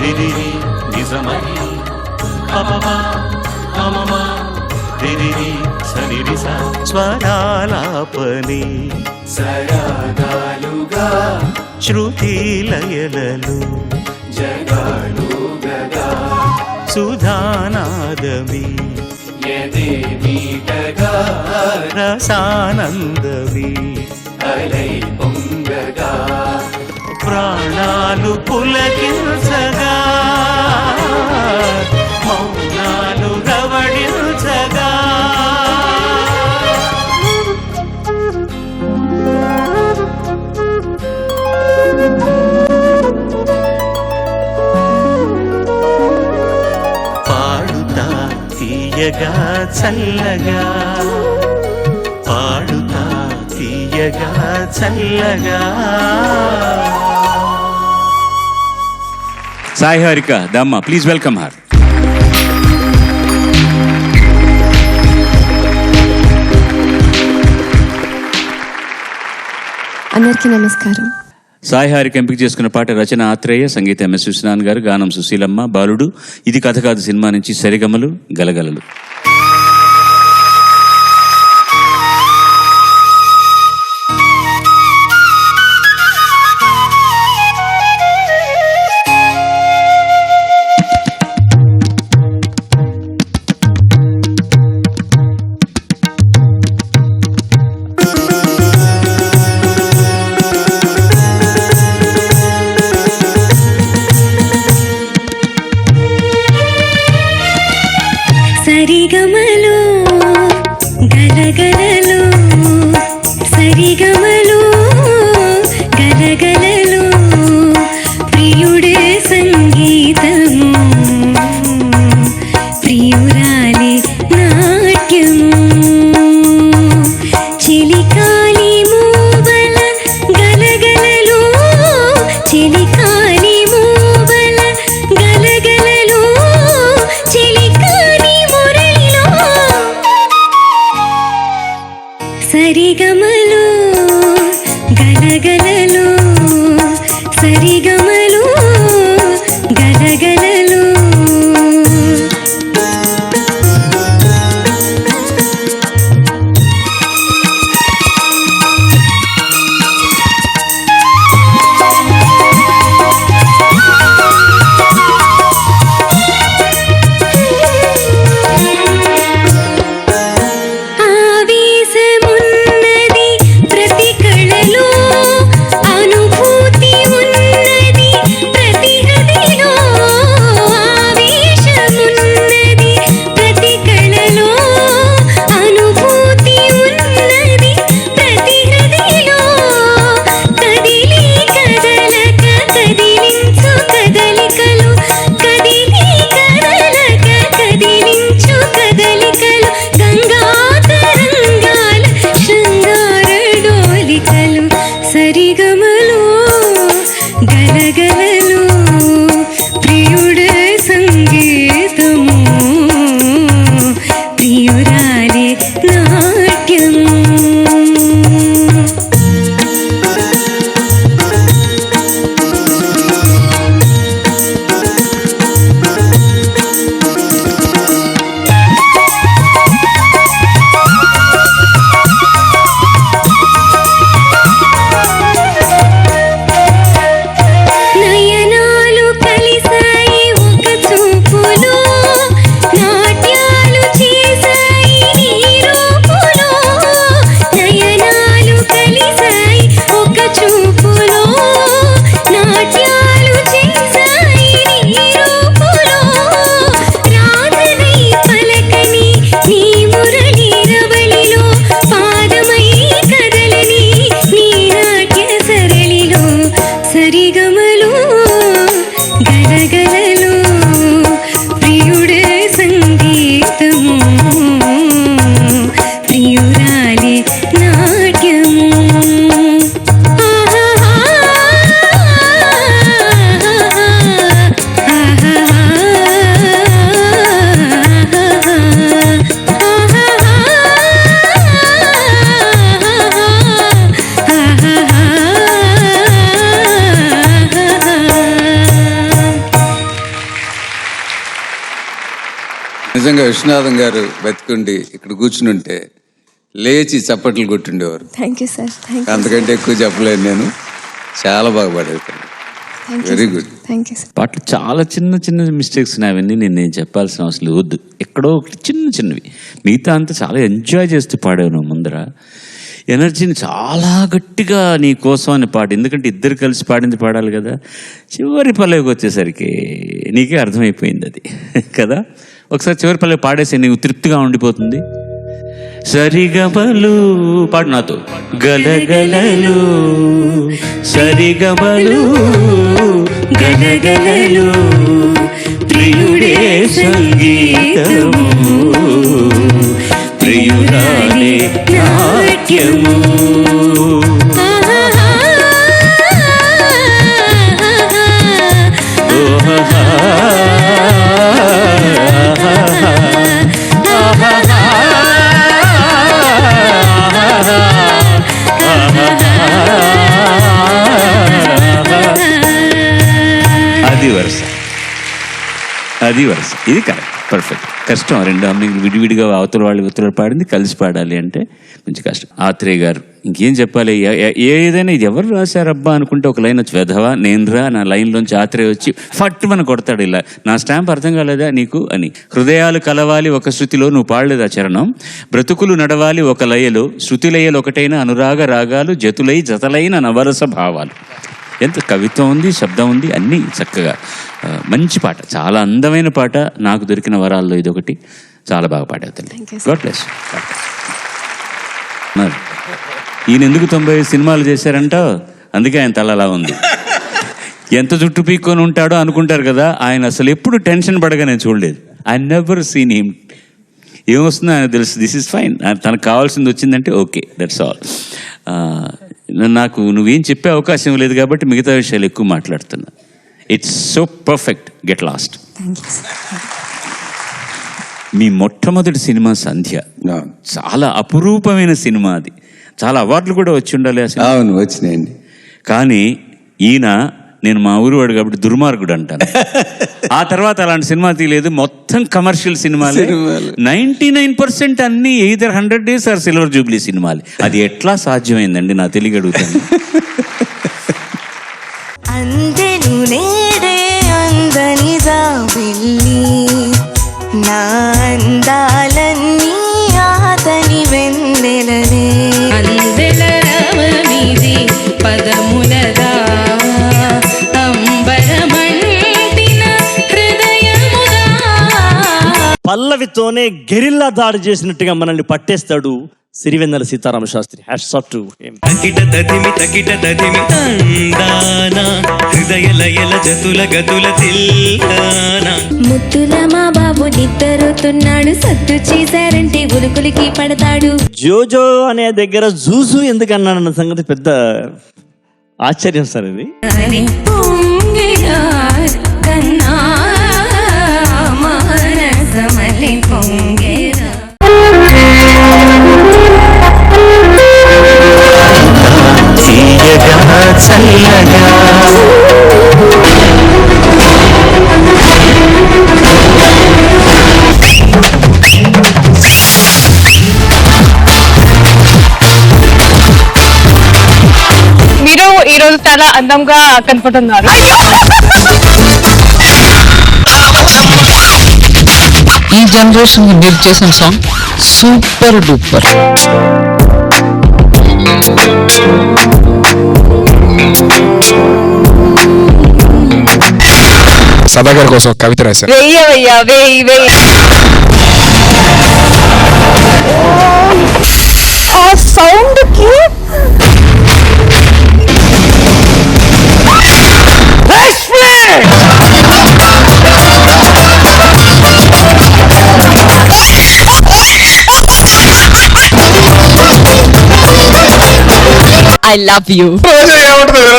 రిరిరి నిజమై పపమా అమమా రిరిరి సరిరిస స్వరాలాపని సరాగాలుగా శృతి లయలలు జగాలుగగా సుధానాదమి యదే మీటగా రసానందమి అలై పొంగగా ప్రాణాలు పులకించగా మౌనాలు రవడించగా పాడుతా తీయగా చల్లగా పాడుతా తీయగా చల్లగా. సాయి హారిక దమ్మ, ప్లీజ్ వెల్కమ్ హర్. అందరికీ నమస్కారం. సాయి హారిక ఎంపిక చేసుకున్న పాట రచన ఆత్రేయ, సంగీతం ఎంఎస్ విశ్వనాథ్ గారు, గానం సుశీలమ్మ. బాలుడు ఇది కథ కాదు సినిమా నుంచి సరిగమలు గలగలలు. సరిగమలు గలగలలు సరిగమలు గలగలలు ప్రియుడే సంగీతము ప్రియురాలి నాట్యము చిలికాలి మూవల గలగలలు చిలికాలి మూవల గలగలలు చిలికాలి సరిగమలు గలగలలు సరిగమలు నిజంగా విశ్వనాథం గారు బతికుండి ఇక్కడ కూర్చుని ఉంటే లేచి చప్పట్లు కొట్టుండేవారు. Thank you sir. Thank you. అంతకంటే ఎక్కువ చెప్పలేను నేను. చాలా బాగా పాడారు. Very good. Thank you sir. పాటలు చాలా చిన్న చిన్న మిస్టేక్స్ ఉన్నాయి. అవన్నీ నేను చెప్పాల్సిన అవసరం వద్దు. ఎక్కడో ఒకటి చిన్నవి, మిగతా అంతా చాలా ఎంజాయ్ చేస్తూ పాడావు నువ్వు. ముందర ఎనర్జీని చాలా గట్టిగా నీ కోసం అని పాడు. ఎందుకంటే ఇద్దరు కలిసి పాడింది పాడాలి కదా. చివరి పల్లవికి వచ్చేసరికి నీకే అర్థమైపోయింది అది కదా. ఒకసారి చివరి పల్లవి పాడేసి నీకు తృప్తిగా ఉండిపోతుంది. సరిగమలు పాడు నాతో. గలగలలు సరిగమలు గలగలలు ప్రియుడే సంగీతము ప్రియురాలే నాట్యము. అది వరుస. ఇది కరెక్ట్, పర్ఫెక్ట్. కష్టం రెండు అమ్మాయిలు విడివిడిగా అవతల వాళ్ళు పాడింది కలిసి పాడాలి అంటే కొంచెం కష్టం. ఆత్రేయ గారు ఇంకేం చెప్పాలి. ఏదైనా ఇది ఎవరు రాశారబ్బా అనుకుంటే ఒక లైన్ వచ్చి వెధవా నేనురా నా లైన్లోంచి ఆత్రేయ వచ్చి ఫట్ మన కొడతాడు ఇలా. నా స్టాంప్ అర్థం కాలేదా నీకు అని. హృదయాలు కలవాలి ఒక శృతిలో, నువ్వు పాడలేదా చరణం. బ్రతుకులు నడవాలి ఒక లయలో, శృతి లయలు ఒకటైన అనురాగ రాగాలు జతులై జతలైన నవరస భావాలు. ఎంత కవిత్వం ఉంది, శబ్దం ఉంది, అన్నీ చక్కగా. మంచి పాట, చాలా అందమైన పాట. నాకు దొరికిన వరాల్లో ఇదొకటి. చాలా బాగా పాడావు తల్లి. God bless. ఈయన ఎందుకు 90 సినిమాలు చేశారంట, అందుకే ఆయన తల అలా ఉంది. ఎంత జుట్టు పీక్కొని ఉంటాడో అనుకుంటారు కదా. ఆయన అసలు ఎప్పుడు టెన్షన్ పడగా నేను చూడలేదు. I never seen him. ఏమొస్తుందో ఆయన తెలుసు. దిస్ ఇస్ ఫైన్, తనకు కావాల్సింది వచ్చిందంటే ఓకే, దట్స్ ఆల్. నాకు నువ్వేం చెప్పే అవకాశం లేదు కాబట్టి మిగతా విషయాలు ఎక్కువ మాట్లాడుతున్నా. It's so perfect. Get lost. మీ మొట్టమొదటి సినిమా సంధ్య చాలా అపురూపమైన సినిమా. అది చాలా అవార్డులు కూడా వచ్చి ఉండాలి. అవును, వచ్చినాయండి. కానీ ఈయన, నేను మా ఊరు వాడు కాబట్టి దుర్మార్గుడు అంటాను. ఆ తర్వాత అలాంటి సినిమా తీయలేదు. మొత్తం కమర్షియల్ సినిమాలు. 99% అన్ని either 100 days or silver Jubilee సినిమాలు. అది ఎట్లా సాధ్యమైందండి నా తెలియ అడుగుతాను. అందెను నేడే అందని జాబిల్లి నా అందాలన్నీ ఆతని వెన్నెలనే అందెల రవమిది పదములదా అంబరమంటిన హృదయముదా. పల్లవితోనే గెరిల్లా దాడి చేసినట్టుగా మనల్ని పట్టేస్తాడు Sirivennela Seetharama Sastry. Hats off to him. తకిట తదిమి తందాన హృదయ లయల జతుల గతుల తిల్లాన. ముద్దుల మా బాబు నిద్రతున్నాడు, సత్తు చేశారంటే ఉలుకులికి పడతాడు. జోజో అనే దగ్గర జూజు ఎందుకు అన్నాడన్న సంగతి పెద్ద ఆశ్చర్యం సార్ ఇది. పొంగిరా కన్నా మానసమలి పొంగిరా. తీయగా చల్లగా మీరు ఈ రోజు చాలా అందంగా కనపడుతున్నారు. ఈ జనరేషన్ మీరు చేసిన సాంగ్ సూపర్ డూపర్. సదాగర్ కోసం కవిత రాశారు. ఆ సౌండ్ కి I love you. ఏమంటుంది